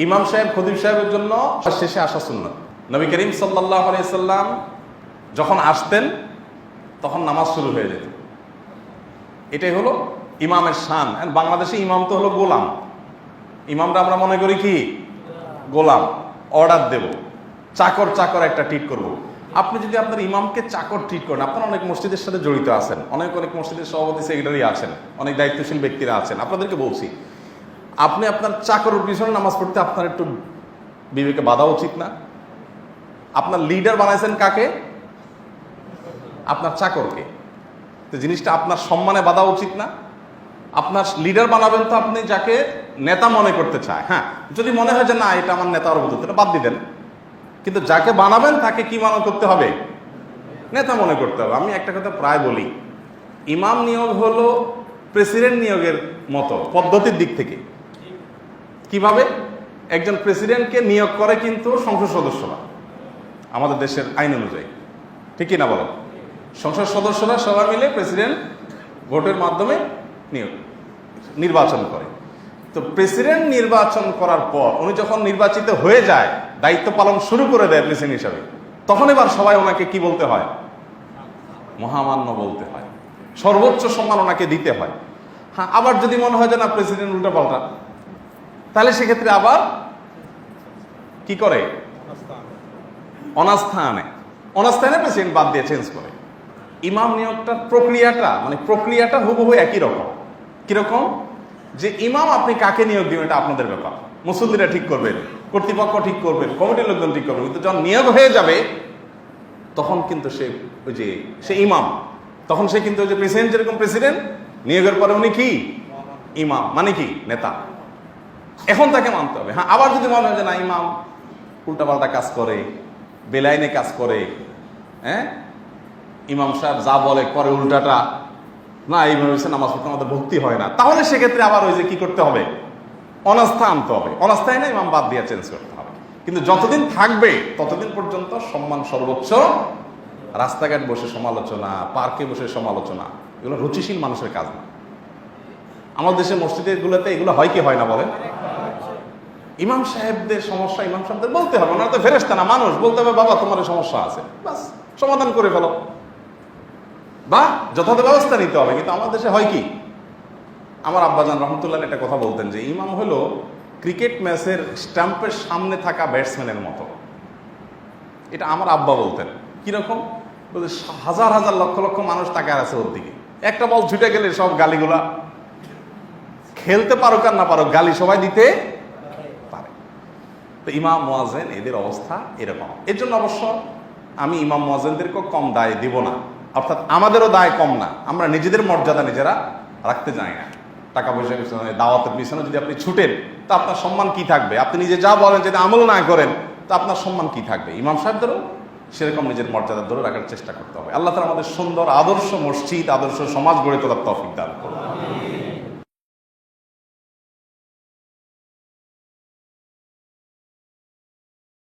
ইমাম সাহেব খতিব সাহেবের জন্য শেষে আসা সুন্নাত। নবী করিম সাল্লাল্লাহু আলাইহি সাল্লাম যখন আসতেন তখন নামাজ শুরু হয়ে যেত। এটাই হলো ইমামের শান। বাংলাদেশে ইমাম তো হলো গোলাম। ইমামরা আমরা মনে করি কি গোলাম, অর্ডার দেব, চাকর চাকর একটা ট্রিট করব। আপনি যদি আপনার ইমামকে চাকর ট্রিট করেন, আপনারা অনেক মসজিদের সাথে জড়িত আছেন, অনেক মসজিদের সভাপতি সেক্রেটারি আছেন, অনেক দায়িত্বশীল ব্যক্তিরা আছেন, আপনাদেরকে বলছি আপনি আপনার চাকরের পিছনে নামাজ পড়তে আপনার একটু বিবেকে বাধা উচিত না? আপনার লিডার বানাইছেন কাকে? আপনার চাকরকে। তো জিনিসটা আপনার সম্মানে বাধা উচিত না? আপনার লিডার বানাবেন তো আপনি যাকে নেতা মনে করতে চায়। হ্যাঁ, যদি মনে হয় যে না এটা আমার নেতার অবদান, এটা বাদ দিবেন, কিন্তু যাকে বানাবেন তাকে কি মনে করতে হবে? নেতা মনে করতে হবে। আমি একটা কথা প্রায় বলি, ইমাম নিয়োগ হলো প্রেসিডেন্ট নিয়োগের মতো পদ্ধতির দিক থেকে। কিভাবে? একজন প্রেসিডেন্টকে নিয়োগ করে কিন্তু সংসদ সদস্যরা, আমাদের দেশের আইন অনুযায়ী, ঠিক কিনা বলেন? সংসদ সদস্যরা সবাই মিলে প্রেসিডেন্ট ভোটের মাধ্যমে নির্বাচন করে। তো প্রেসিডেন্ট নির্বাচন করার পর উনি যখন নির্বাচিত হয়ে যায়, দায়িত্ব পালন শুরু করে দেয় প্রেসিডেন্ট হিসাবে, তখন এবার সবাই ওনাকে কি বলতে হয়? মহামান্য বলতে হয়, সর্বোচ্চ সম্মান ওনাকে দিতে হয়। হ্যাঁ, আবার যদি মনে হয় যে না প্রেসিডেন্ট উল্টা পাল্টা, তাহলে সেক্ষেত্রে আবার কি করে? অনাস্থা আনে। অনাস্থা এনে প্রেসিডেন্ট বাদ দিয়ে চেঞ্জ করে। ইমাম নিয়োগটার প্রক্রিয়াটা হুবহু একই রকম। কিরকম? যে ইমাম আপনি কাকে নিয়োগ দিবেন এটা আপনাদের ব্যাপার, মুসল্লিরা ঠিক করবেন, কর্তৃপক্ষ ঠিক করবেন, কমিটির লোকজন ঠিক করবেন। কিন্তু যখন নিয়োগ হয়ে যাবে তখন কিন্তু সে ইমাম, তখন সে কিন্তু ওই যে প্রেসিডেন্ট যেরকম প্রেসিডেন্ট, নিয়োগের পরে উনি কি ইমাম, মানে কি নেতা। এখন তাকে মানতে হবে। হ্যাঁ, আবার যদি মনে হয় যে না ইমাম উল্টাপাল্টা কাজ করে, বেলাইনে কাজ করে, হ্যাঁ ইমাম সাহেব যা বলে করে উল্টাটা, না এইভাবে নামাজ পড়তে আমাদের ভক্তি হয় না, তাহলে সেক্ষেত্রে আবার ওই যে কি করতে হবে? অনাস্থা আনতে হবে। অনাস্থা এনে ইমাম বাদ দিয়ে চেঞ্জ করতে হবে। কিন্তু যতদিন থাকবে ততদিন পর্যন্ত সম্মান সর্বোচ্চ। রাস্তাঘাট বসে সমালোচনা, পার্কে বসে সমালোচনা, এগুলো রুচিশীল মানুষের কাজ না। আমাদের দেশের মসজিদগুলোতে এগুলো হয় কি হয় না বলেন? ইমাম সাহেবদের সমস্যা ইমাম সাহেবদের বলতে হবে, ওনারা তো ফেরেশতা না, মানুষ। বলতে হবে বাবা তোমার সমস্যা আছে, বাস সমাধান করে ফেলো, বা যথাযথ ব্যবস্থা নিতে হবে। কিন্তু আমাদের দেশে হয় কি, আমার আব্বাজান রহমতুল্লাহ একটা কথা বলতেন যে ইমাম হলো ক্রিকেট ম্যাচের স্ট্যাম্পের সামনে থাকা ব্যাটসম্যানের মতো। এটা আমার আব্বা বলতেন। কিরকম? হাজার হাজার লক্ষ লক্ষ মানুষ তাকায় আছে ওর দিকে, একটা বল ছুটে গেলে সব গালিগুলা, খেলতে পারো আর না পারো গালি সবাই দিতে পারে। তো ইমাম মুয়াজ্জিন এদের অবস্থা এরকম। এর জন্য অবশ্য আমি ইমাম মুয়াজ্জিনদেরকেও কম দায় দিব না, অর্থাৎ আমাদেরও দায় কম না। আমরা নিজেদের মর্যাদা নিজেরা রাখতে জানি না। টাকা পয়সার পিছনে, দাওয়াতের পিছনে যদি আপনি ছুটেন তো আপনার সম্মান কি থাকবে? আপনি নিজে যা বলেন যদি আমল না করেন তো আপনার সম্মান কি থাকবে? ইমাম সাহেবদেরও সেরকম নিজের মর্যাদা ধরে রাখার চেষ্টা করতে হবে। আল্লাহ তাআলা আমাদের সুন্দর আদর্শ মসজিদ, আদর্শ সমাজ গড়ে তোলার তৌফিক দান করুন।